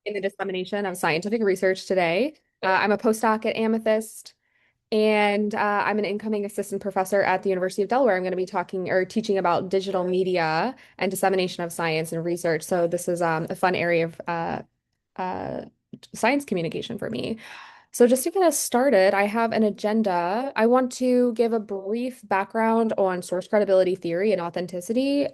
in the dissemination of scientific research today. I'm a postdoc at Amethyst, and I'm an incoming assistant professor at the University of Delaware. I'm going to be talking or teaching about digital media and dissemination of science and research. So this is a fun area of uh, science communication for me. So just to get us started, I have an agenda. I want to give a brief background on source credibility theory and authenticity,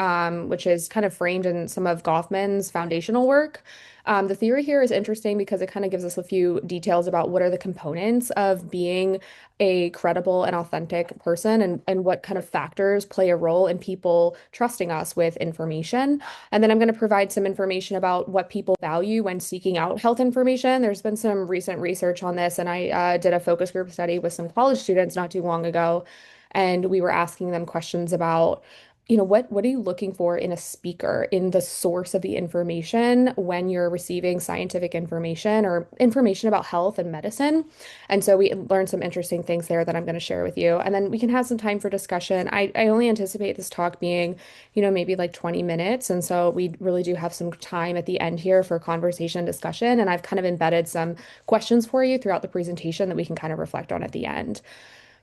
which is kind of framed in some of Goffman's foundational work. The theory here is interesting because it kind of gives us a few details about what are the components of being a credible and authentic person and what kind of factors play a role in people trusting us with information. And then I'm going to provide some information about what people value when seeking out health information. There's been some recent research on this, and I did a focus group study with some college students not too long ago, and we were asking them questions about, what are you looking for in a speaker, in the source of the information when you're receiving scientific information or information about health and medicine? And so we learned some interesting things there that I'm going to share with you. And then we can have some time for discussion. I only anticipate this talk being maybe like 20 minutes. And so we really do have some time at the end here for conversation and discussion. And I've kind of embedded some questions for you throughout the presentation that we can kind of reflect on at the end.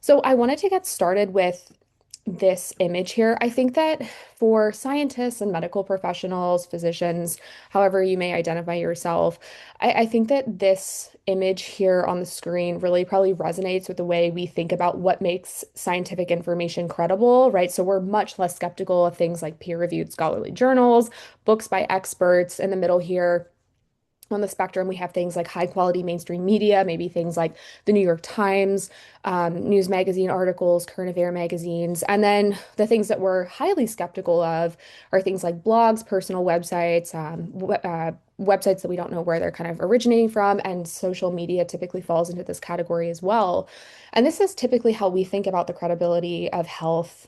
So I wanted to get started with this image here. I think that for scientists and medical professionals, physicians, however you may identify yourself, I think that this image here on the screen really probably resonates with the way we think about what makes scientific information credible, right? So we're much less skeptical of things like peer-reviewed scholarly journals, books by experts. In the middle here, on the spectrum, we have things like high quality mainstream media, maybe things like the New York Times, news magazine articles, current affair magazines. And then the things that we're highly skeptical of are things like blogs, personal websites, websites that we don't know where they're kind of originating from. And social media typically falls into this category as well. And this is typically how we think about the credibility of health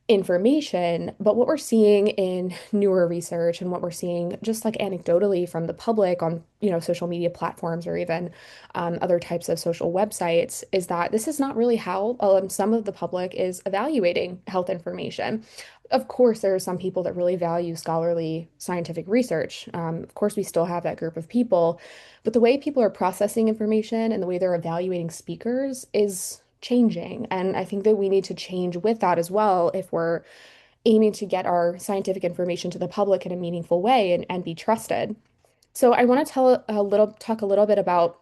information, but what we're seeing in newer research and what we're seeing just like anecdotally from the public on, social media platforms or even other types of social websites is that this is not really how some of the public is evaluating health information. Of course, there are some people that really value scholarly scientific research. Of course, we still have that group of people, but the way people are processing information and the way they're evaluating speakers is changing. And I think that we need to change with that as well if we're aiming to get our scientific information to the public in a meaningful way and be trusted. So I want to talk a little bit about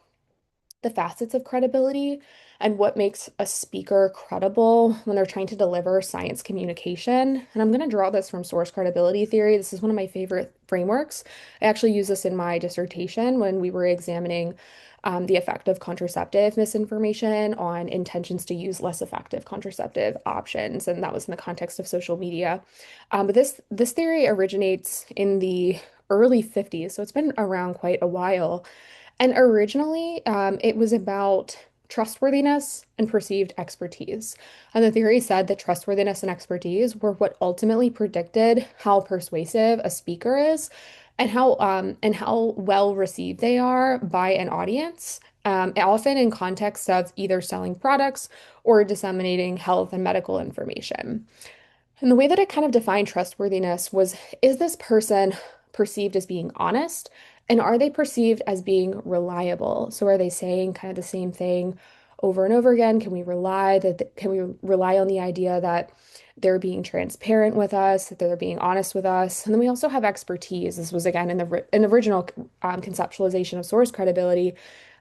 the facets of credibility and what makes a speaker credible when they're trying to deliver science communication. And I'm going to draw this from source credibility theory. This is one of my favorite frameworks. I actually use this in my dissertation when we were examining the effect of contraceptive misinformation on intentions to use less effective contraceptive options, and that was in the context of social media. But this theory originates in the early 50s, so it's been around quite a while. And originally, it was about trustworthiness and perceived expertise. And the theory said that trustworthiness and expertise were what ultimately predicted how persuasive a speaker is and how well received they are by an audience, often in context of either selling products or disseminating health and medical information. And the way that it kind of defined trustworthiness was, is this person perceived as being honest? And are they perceived as being reliable? So are they saying kind of the same thing over and over again? Can we rely on the idea that they're being transparent with us, that they're being honest with us? And then we also have expertise. This was again in the original conceptualization of source credibility.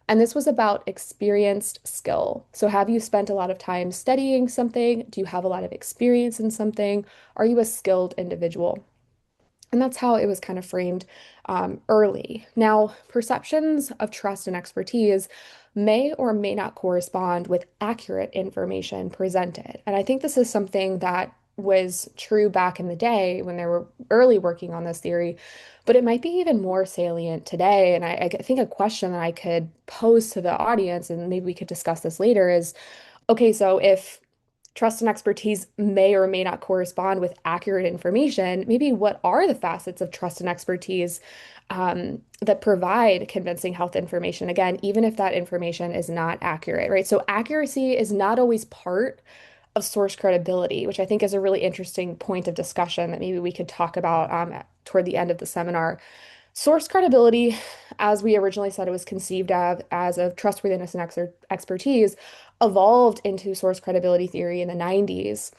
And this was about experienced skill. So, have you spent a lot of time studying something? Do you have a lot of experience in something? Are you a skilled individual? And that's how it was kind of framed early. Now, perceptions of trust and expertise may or may not correspond with accurate information presented. And I think this is something that was true back in the day when they were early working on this theory, but it might be even more salient today. And I think a question that I could pose to the audience, and maybe we could discuss this later, is okay, so if trust and expertise may or may not correspond with accurate information, maybe what are the facets of trust and expertise that provide convincing health information? Again, even if that information is not accurate, right? So accuracy is not always part of source credibility, which I think is a really interesting point of discussion that maybe we could talk about toward the end of the seminar. Source credibility, as we originally said, it was conceived of as of trustworthiness and expertise, evolved into source credibility theory in the 90s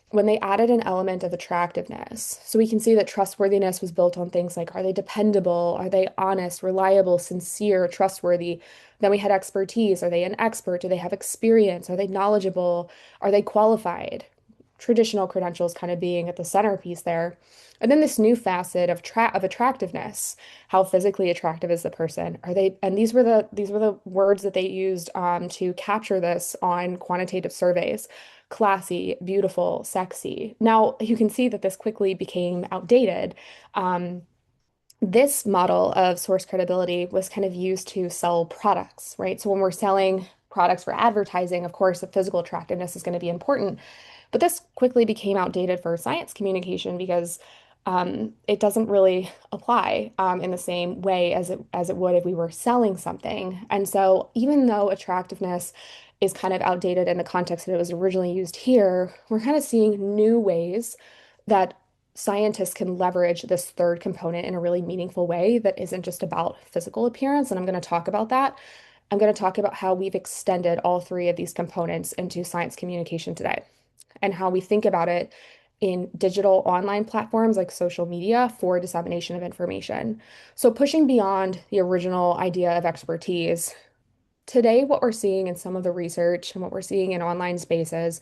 when they added an element of attractiveness. So we can see that trustworthiness was built on things like, are they dependable? Are they honest, reliable, sincere, trustworthy? Then we had expertise. Are they an expert? Do they have experience? Are they knowledgeable? Are they qualified? Traditional credentials kind of being at the centerpiece there. And then this new facet of attractiveness. How physically attractive is the person? Are they, and these were the words that they used to capture this on quantitative surveys. Classy, beautiful, sexy. Now you can see that this quickly became outdated. Um, this model of source credibility was kind of used to sell products, right? So when we're selling products for advertising, of course, the physical attractiveness is going to be important. But this quickly became outdated for science communication because it doesn't really apply in the same way as it would if we were selling something. And so, even though attractiveness is kind of outdated in the context that it was originally used here, we're kind of seeing new ways that scientists can leverage this third component in a really meaningful way that isn't just about physical appearance. And I'm going to talk about that. I'm going to talk about how we've extended all three of these components into science communication today and how we think about it in digital online platforms like social media for dissemination of information. So, pushing beyond the original idea of expertise, today, what we're seeing in some of the research and what we're seeing in online spaces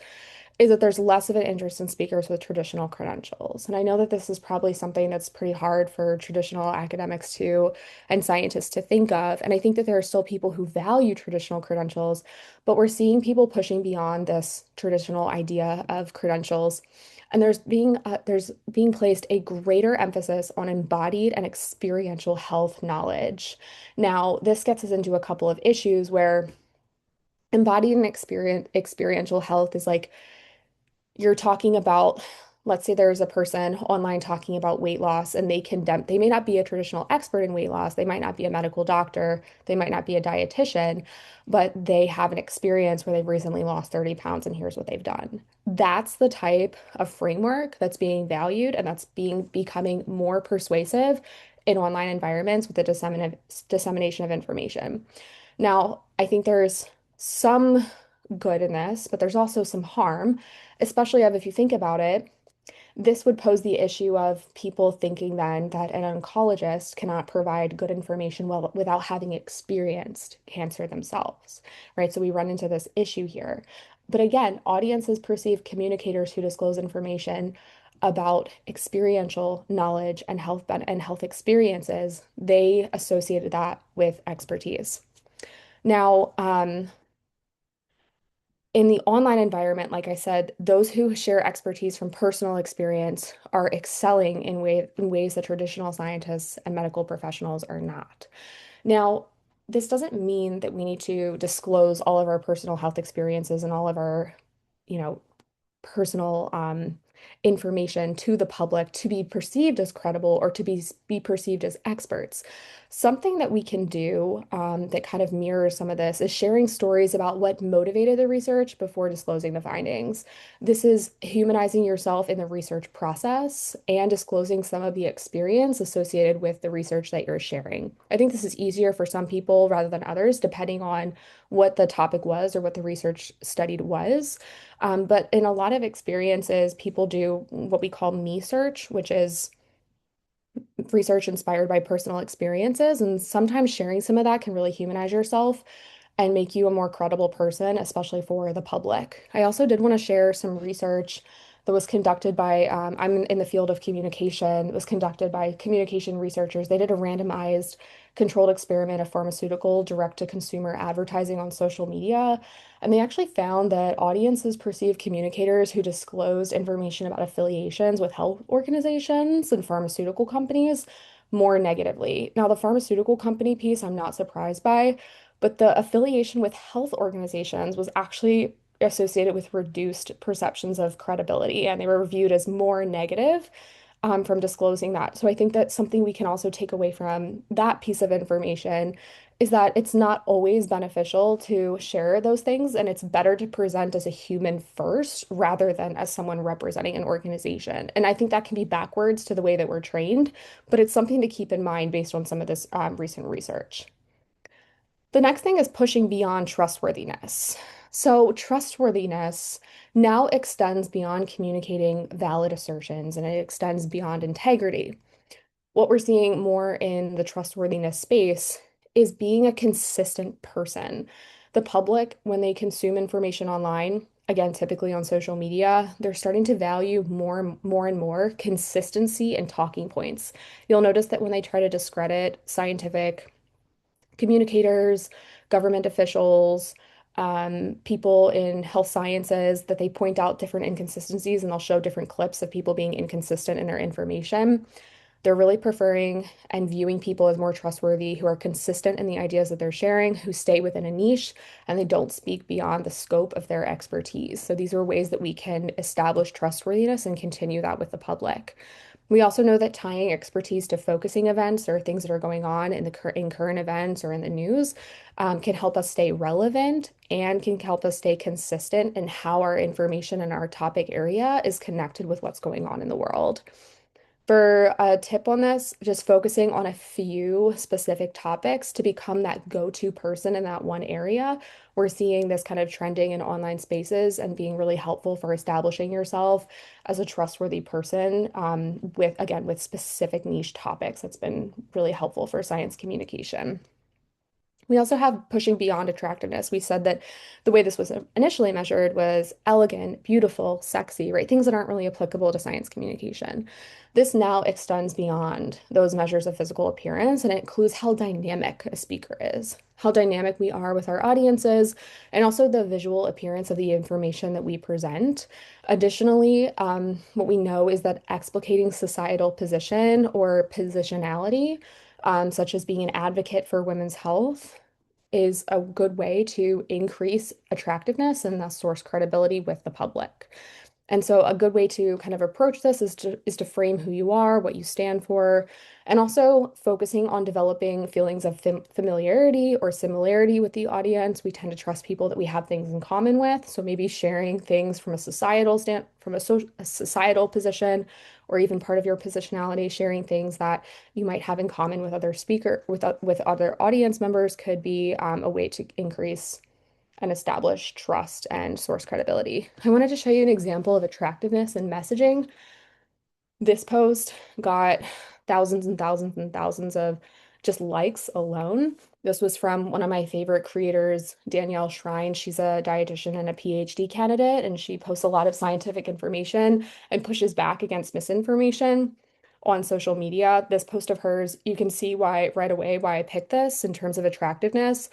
is that there's less of an interest in speakers with traditional credentials. And I know that this is probably something that's pretty hard for traditional academics to and scientists to think of. And I think that there are still people who value traditional credentials, but we're seeing people pushing beyond this traditional idea of credentials. And there's being placed a greater emphasis on embodied and experiential health knowledge. Now, this gets us into a couple of issues where embodied and experiential health is like you're talking about, let's say there's a person online talking about weight loss and they may not be a traditional expert in weight loss, they might not be a medical doctor, they might not be a dietitian, but they have an experience where they've recently lost 30 pounds and here's what they've done. That's the type of framework that's being valued and that's becoming more persuasive in online environments with the dissemination of information. Now, I think there's some good in this, but there's also some harm, especially if you think about it. This would pose the issue of people thinking then that an oncologist cannot provide good information without having experienced cancer themselves, right? So we run into this issue here. But again, audiences perceive communicators who disclose information about experiential knowledge and health experiences. They associated that with expertise. Now, in the online environment, like I said, those who share expertise from personal experience are excelling in ways that traditional scientists and medical professionals are not. Now, this doesn't mean that we need to disclose all of our personal health experiences and all of our, you know, personal information to the public to be perceived as credible or to be perceived as experts. Something that we can do that kind of mirrors some of this is sharing stories about what motivated the research before disclosing the findings. This is humanizing yourself in the research process and disclosing some of the experience associated with the research that you're sharing. I think this is easier for some people rather than others, depending on what the topic was or what the research studied was. But in a lot of experiences, people do what we call me search, which is research inspired by personal experiences. And sometimes sharing some of that can really humanize yourself and make you a more credible person, especially for the public. I also did want to share some research that was conducted by, I'm in the field of communication, it was conducted by communication researchers. They did a randomized controlled experiment of pharmaceutical direct-to-consumer advertising on social media. And they actually found that audiences perceive communicators who disclosed information about affiliations with health organizations and pharmaceutical companies more negatively. Now, the pharmaceutical company piece, I'm not surprised by, but the affiliation with health organizations was actually associated with reduced perceptions of credibility, and they were viewed as more negative. from disclosing that. So I think that something we can also take away from that piece of information is that it's not always beneficial to share those things, and it's better to present as a human first rather than as someone representing an organization. And I think that can be backwards to the way that we're trained, but it's something to keep in mind based on some of this recent research. The next thing is pushing beyond trustworthiness. So, trustworthiness now extends beyond communicating valid assertions and it extends beyond integrity. What we're seeing more in the trustworthiness space is being a consistent person. The public, when they consume information online, again, typically on social media, they're starting to value more and more consistency and talking points. You'll notice that when they try to discredit scientific communicators, government officials, people in health sciences, that they point out different inconsistencies and they'll show different clips of people being inconsistent in their information. They're really preferring and viewing people as more trustworthy, who are consistent in the ideas that they're sharing, who stay within a niche, and they don't speak beyond the scope of their expertise. So these are ways that we can establish trustworthiness and continue that with the public. We also know that tying expertise to focusing events or things that are going on in in current events or in the news can help us stay relevant and can help us stay consistent in how our information in our topic area is connected with what's going on in the world. For a tip on this, just focusing on a few specific topics to become that go-to person in that one area. We're seeing this kind of trending in online spaces and being really helpful for establishing yourself as a trustworthy person with, again, with specific niche topics. That's been really helpful for science communication. We also have pushing beyond attractiveness. We said that the way this was initially measured was elegant, beautiful, sexy, right? Things that aren't really applicable to science communication. This now extends beyond those measures of physical appearance and it includes how dynamic a speaker is, how dynamic we are with our audiences, and also the visual appearance of the information that we present. Additionally, what we know is that explicating societal position or positionality, such as being an advocate for women's health, is a good way to increase attractiveness and thus source credibility with the public. And so a good way to kind of approach this is to frame who you are, what you stand for, and also focusing on developing feelings of familiarity or similarity with the audience. We tend to trust people that we have things in common with, so maybe sharing things from a a societal position, or even part of your positionality, sharing things that you might have in common with with other audience members could be a way to increase and establish trust and source credibility. I wanted to show you an example of attractiveness in messaging. This post got thousands and thousands and thousands of just likes alone. This was from one of my favorite creators, Danielle Shrine. She's a dietitian and a PhD candidate, and she posts a lot of scientific information and pushes back against misinformation on social media. This post of hers, you can see why right away why I picked this in terms of attractiveness.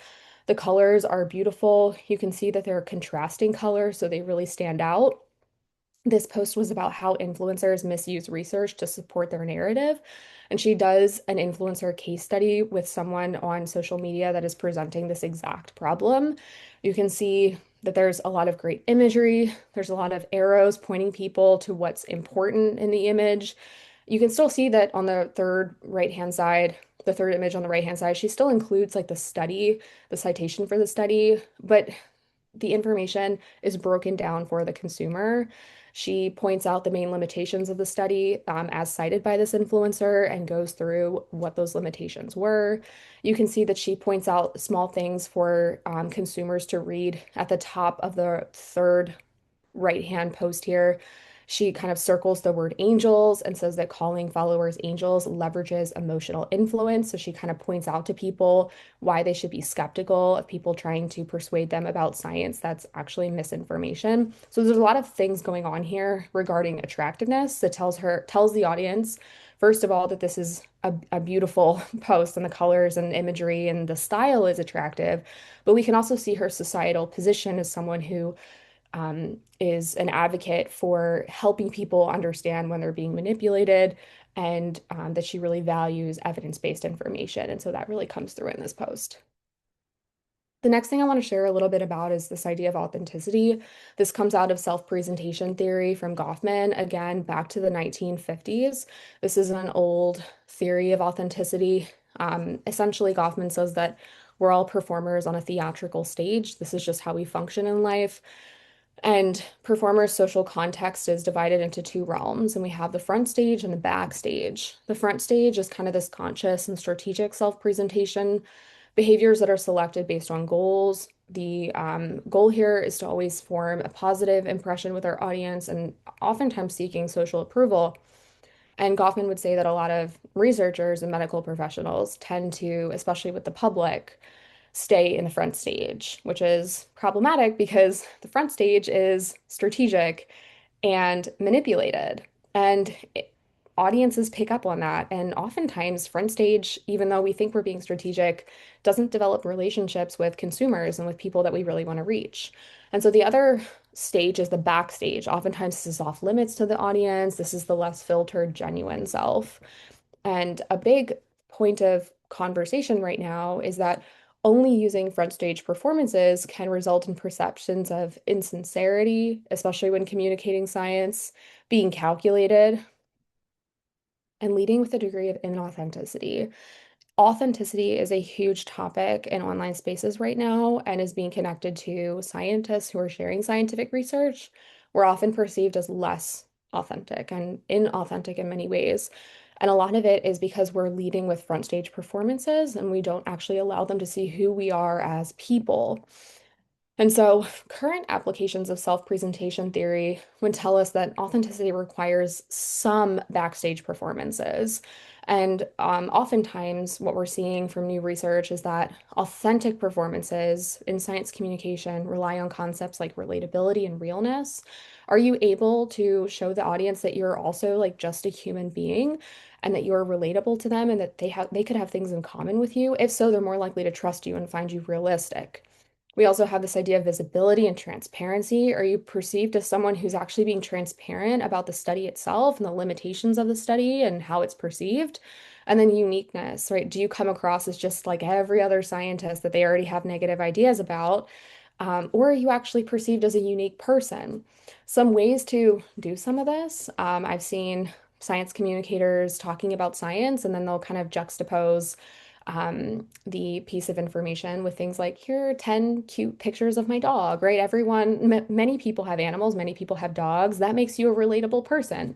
The colors are beautiful. You can see that they're contrasting colors, so they really stand out. This post was about how influencers misuse research to support their narrative. And she does an influencer case study with someone on social media that is presenting this exact problem. You can see that there's a lot of great imagery. There's a lot of arrows pointing people to what's important in the image. You can still see that on the third right-hand side, the third image on the right-hand side, she still includes like the study, the citation for the study, but the information is broken down for the consumer. She points out the main limitations of the study as cited by this influencer and goes through what those limitations were. You can see that she points out small things for consumers to read at the top of the third right-hand post here. She kind of circles the word angels and says that calling followers angels leverages emotional influence. So she kind of points out to people why they should be skeptical of people trying to persuade them about science that's actually misinformation. So there's a lot of things going on here regarding attractiveness that tells the audience, first of all, that this is a beautiful post and the colors and imagery and the style is attractive. But we can also see her societal position as someone who is an advocate for helping people understand when they're being manipulated and that she really values evidence-based information. And so that really comes through in this post. The next thing I want to share a little bit about is this idea of authenticity. This comes out of self-presentation theory from Goffman, again, back to the 1950s. This is an old theory of authenticity. Essentially, Goffman says that we're all performers on a theatrical stage. This is just how we function in life. And performers' social context is divided into two realms, and we have the front stage and the backstage. The front stage is kind of this conscious and strategic self-presentation, behaviors that are selected based on goals. The goal here is to always form a positive impression with our audience and oftentimes seeking social approval. And Goffman would say that a lot of researchers and medical professionals tend to, especially with the public, stay in the front stage, which is problematic because the front stage is strategic and manipulated. And audiences pick up on that. And oftentimes, front stage, even though we think we're being strategic, doesn't develop relationships with consumers and with people that we really want to reach. And so the other stage is the backstage. Oftentimes, this is off limits to the audience. This is the less filtered, genuine self. And a big point of conversation right now is that only using front stage performances can result in perceptions of insincerity, especially when communicating science, being calculated, and leading with a degree of inauthenticity. Authenticity is a huge topic in online spaces right now and is being connected to scientists who are sharing scientific research. We're often perceived as less authentic and inauthentic in many ways. And a lot of it is because we're leading with front stage performances and we don't actually allow them to see who we are as people. And so, current applications of self-presentation theory would tell us that authenticity requires some backstage performances. And oftentimes, what we're seeing from new research is that authentic performances in science communication rely on concepts like relatability and realness. Are you able to show the audience that you're also like just a human being and that you're relatable to them and that they could have things in common with you? If so, they're more likely to trust you and find you realistic. We also have this idea of visibility and transparency. Are you perceived as someone who's actually being transparent about the study itself and the limitations of the study and how it's perceived? And then uniqueness, right? Do you come across as just like every other scientist that they already have negative ideas about? Or are you actually perceived as a unique person? Some ways to do some of this. I've seen science communicators talking about science, and then they'll kind of juxtapose the piece of information with things like, here are 10 cute pictures of my dog, right? Many people have animals, many people have dogs. That makes you a relatable person.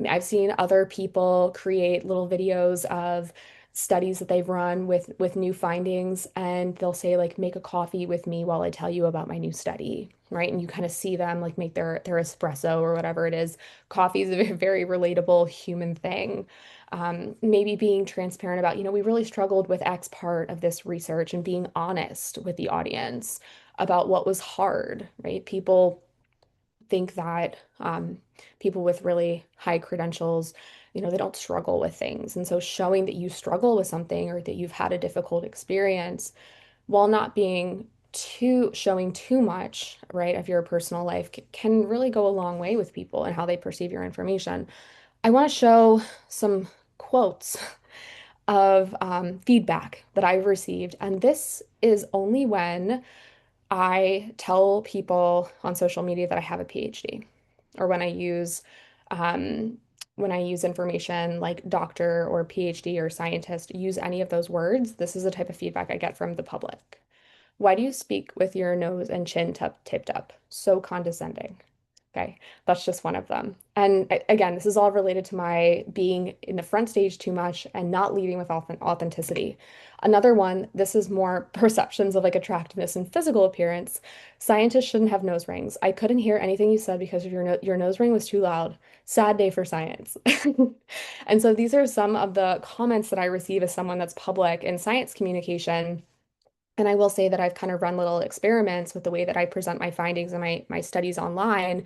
I've seen other people create little videos of studies that they've run with new findings, and they'll say like, make a coffee with me while I tell you about my new study, right? And you kind of see them like make their espresso or whatever it is. Coffee is a very relatable human thing. Maybe being transparent about, we really struggled with X part of this research and being honest with the audience about what was hard, right? People think that people with really high credentials, they don't struggle with things. And so showing that you struggle with something or that you've had a difficult experience while not being showing too much, right, of your personal life can really go a long way with people and how they perceive your information. I want to show some quotes of feedback that I've received. And this is only when I tell people on social media that I have a PhD, or um, when I use information like doctor or PhD or scientist, use any of those words. This is the type of feedback I get from the public. Why do you speak with your nose and chin tipped up? So condescending. Okay, that's just one of them. And again, this is all related to my being in the front stage too much and not leading with authenticity. Another one, this is more perceptions of like attractiveness and physical appearance. Scientists shouldn't have nose rings. I couldn't hear anything you said because of your nose ring was too loud. Sad day for science. And so these are some of the comments that I receive as someone that's public in science communication. And I will say that I've kind of run little experiments with the way that I present my findings and my studies online.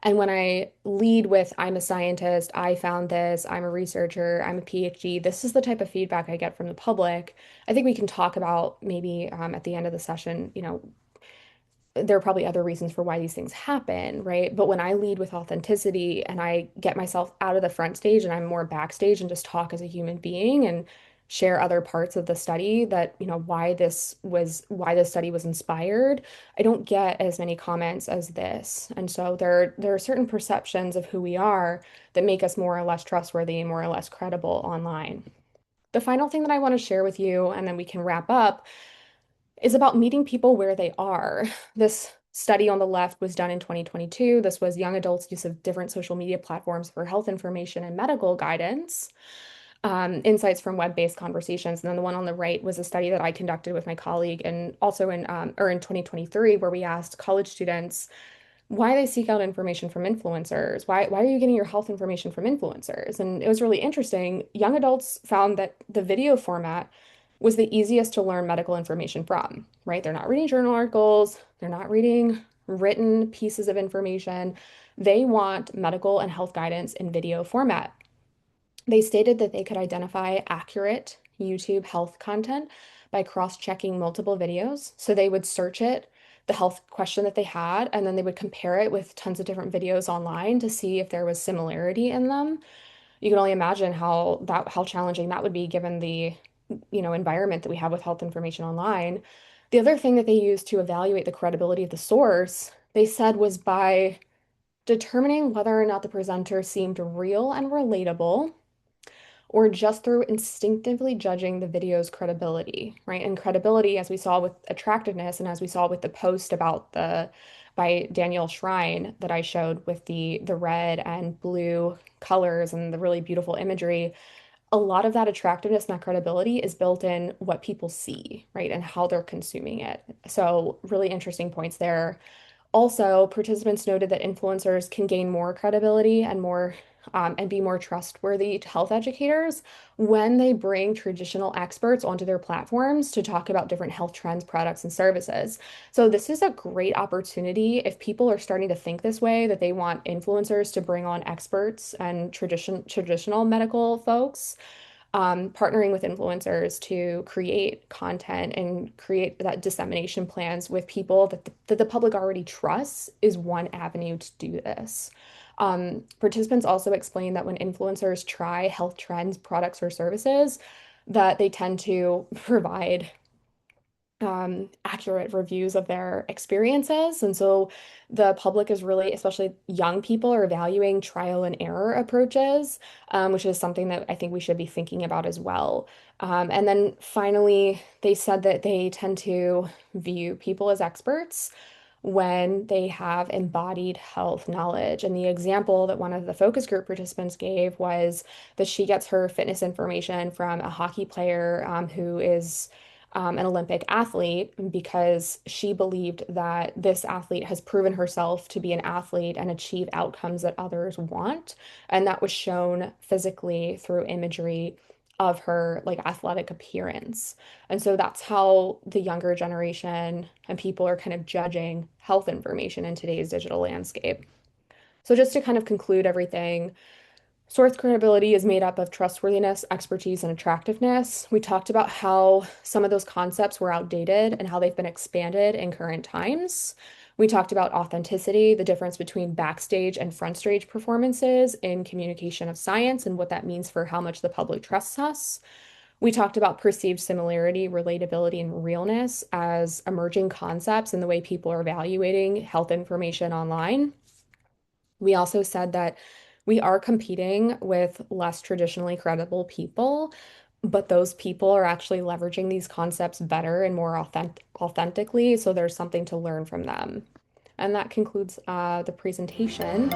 And when I lead with, I'm a scientist, I found this, I'm a researcher, I'm a PhD, this is the type of feedback I get from the public. I think we can talk about maybe at the end of the session, there are probably other reasons for why these things happen, right? But when I lead with authenticity and I get myself out of the front stage and I'm more backstage and just talk as a human being and share other parts of the study that, why this study was inspired, I don't get as many comments as this. And so there are certain perceptions of who we are that make us more or less trustworthy and more or less credible online. The final thing that I want to share with you, and then we can wrap up, is about meeting people where they are. This study on the left was done in 2022. This was young adults' use of different social media platforms for health information and medical guidance, insights from web-based conversations. And then the one on the right was a study that I conducted with my colleague, and also in 2023, where we asked college students why they seek out information from influencers. Why are you getting your health information from influencers? And it was really interesting. Young adults found that the video format was the easiest to learn medical information from, right? They're not reading journal articles, they're not reading written pieces of information. They want medical and health guidance in video format. They stated that they could identify accurate YouTube health content by cross-checking multiple videos. So they would search it, the health question that they had, and then they would compare it with tons of different videos online to see if there was similarity in them. You can only imagine how challenging that would be given the, environment that we have with health information online. The other thing that they used to evaluate the credibility of the source, they said, was by determining whether or not the presenter seemed real and relatable, or just through instinctively judging the video's credibility, right? And credibility, as we saw with attractiveness, and as we saw with the post about the by Daniel Shrine that I showed with the red and blue colors and the really beautiful imagery, a lot of that attractiveness and that credibility is built in what people see, right? And how they're consuming it. So really interesting points there. Also, participants noted that influencers can gain more credibility and be more trustworthy health educators when they bring traditional experts onto their platforms to talk about different health trends, products, and services. So this is a great opportunity if people are starting to think this way, that they want influencers to bring on experts and traditional medical folks, partnering with influencers to create content and create that dissemination plans with people that the public already trusts is one avenue to do this. Participants also explain that when influencers try health trends, products, or services, that they tend to provide accurate reviews of their experiences. And so the public is really, especially young people, are valuing trial and error approaches, which is something that I think we should be thinking about as well. And then finally, they said that they tend to view people as experts when they have embodied health knowledge. And the example that one of the focus group participants gave was that she gets her fitness information from a hockey player who is an Olympic athlete, because she believed that this athlete has proven herself to be an athlete and achieve outcomes that others want. And that was shown physically through imagery of her like athletic appearance. And so that's how the younger generation and people are kind of judging health information in today's digital landscape. So just to kind of conclude everything, source credibility is made up of trustworthiness, expertise, and attractiveness. We talked about how some of those concepts were outdated and how they've been expanded in current times. We talked about authenticity, the difference between backstage and front stage performances in communication of science and what that means for how much the public trusts us. We talked about perceived similarity, relatability, and realness as emerging concepts in the way people are evaluating health information online. We also said that we are competing with less traditionally credible people, but those people are actually leveraging these concepts better and more authentically, so there's something to learn from them. And that concludes the presentation.